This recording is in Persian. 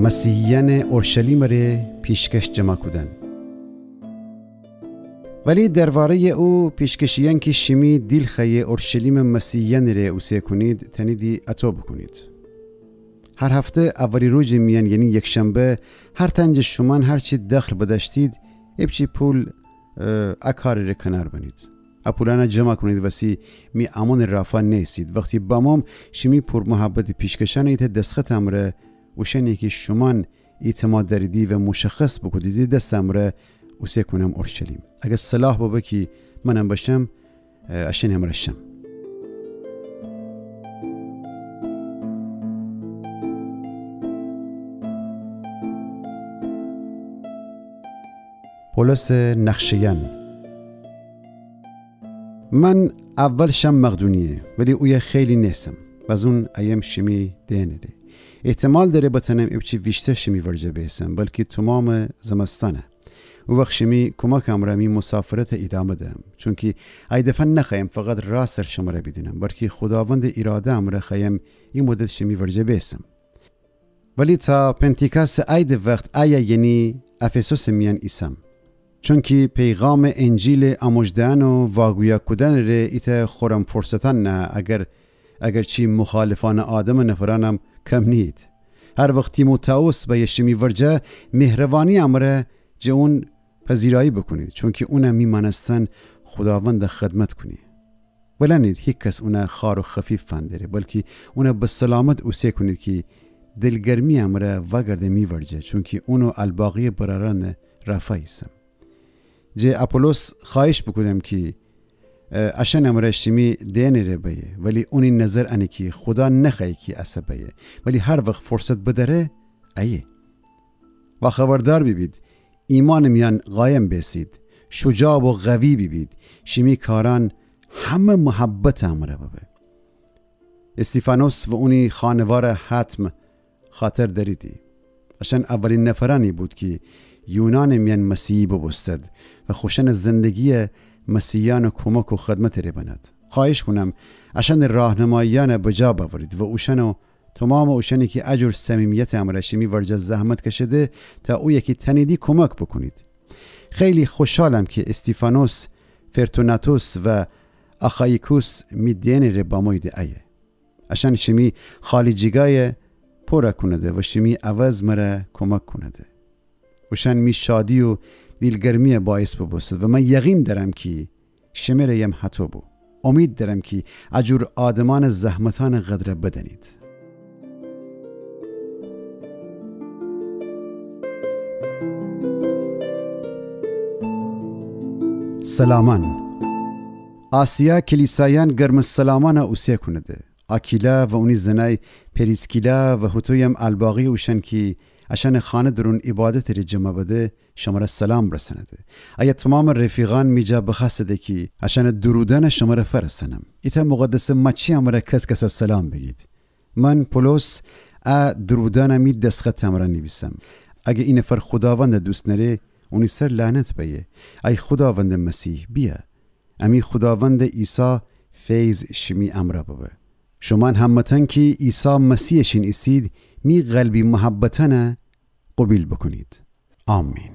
مسیحیان اورشلیم را پیشکش جمع کردن. ولی درباره او پیشکشیان که شمی دیل خی اورشلیم مسیحیان را اوسه کنید تنیدی اتو بکنید. هر هفته اولی روز میان یعنی یک شنبه هر تنج شمان هر چی دخل بداشتید ابچی پول اکاری را کنار بنید. اپولانا جمع کنید وسی می امون رافا نیستید. وقتی بامم شمی پر محبت پیشکشان ایت دستخط امره وشنی که شمان اعتماد داریدی و مشخص بکدیدی دست امره اوسه کنم اورشلیم. اگه صلاح بابا که منم باشم اشن همرشم. پولس نقشیان. من اول شم مقدونیه ولی اوی خیلی نیستم و از اون ایم شمی دینه. احتمال داره بتنم ابچی ویشتر شمی ورجه بیسم بلکه تمام زمستانه. او وقت شمی کمک امرامی مسافرت ادامه دهم چون که ای دفعه نخوایم فقط راستر شما را بدونم بلکه خداوند اراده امره خوایم این مدت شمی ورجه بیسم. ولی تا پنتیکاست اید وقت ایا یعنی افسوس میان ایسم چون که پیغام انجیل آموزدن و واگویا کدن ره ایت خورم فرصتان نه اگر چی مخالفان آدم نفرانم کم نید. هر وقت تیموتائوس به یشمی ورجه مهربانی امره جون پذیرایی بکنید چون که اونم میمانستن خداوند خدمت کنی. ولی نید هیچ کس اونه خار و خفیف فندره بلکه اونه به سلامت اوسه کنید که دلگرمی امره وگرده میورجه چون که اونو الباقی براران رفاییسم. جه اپولوس خواهش بکنم که اشن امره شمی دینه ره بیه ولی اونی نظر انه که خدا نخواهی که عصبیه ولی هر وقت فرصت بداره ایه. و خبردار ببید ایمان میان قایم بیسید شجاع و قوی ببید شمی کاران همه محبت امره ببه. استیفانوس و اونی خانوار حتم خاطر داریدی اشن اولین نفرانی بود که یونان میان مسیحی ببستد و خوشن زندگی مسیحیان و کمک و خدمت ره بند. خواهش کنم اشن راهنماییان بجا باورید و اوشن و تمام اوشنی که اجر صمیمیت امره شمی ورجه زحمت کشده تا او یکی تنیدی کمک بکنید. خیلی خوشحالم که استیفانوس، فرتوناتوس و اخایکوس می دینه ره با موید ایه. اشن شمی خالی جیگای پورا کنده و شمی عوض مره کمک کنده. اوشن می شادی و دیلگرمی باعث ببوسد و من یقین دارم که شمیر یم حتو بو. امید دارم که اجور آدمان زحمتان قدر بدنید. سلامان. آسیا کلیسایان گرم سلامان اوسیه کنده. آکیلا و اونی زنای پریسکیلا و هتویم الباقی اوشن که اشان خانه درون عبادت ری جمع بده شما را سلام رسنده. ایا تمام رفیقان میجا بخسته که اشان درودن شما را فرستنم. ایتا مقدس مچی امره کس سلام بگید. من پولس درودن می دستخط امره نویسم. اگه این نفر خداوند دوست نره اونی سر لعنت بیه. ای خداوند مسیح بیا. امی خداوند عیسی فیض شمی امره ببه. شما همتن که عیسی مسیحشین استید می قلبی محبتنه قبیل بکنید. آمین.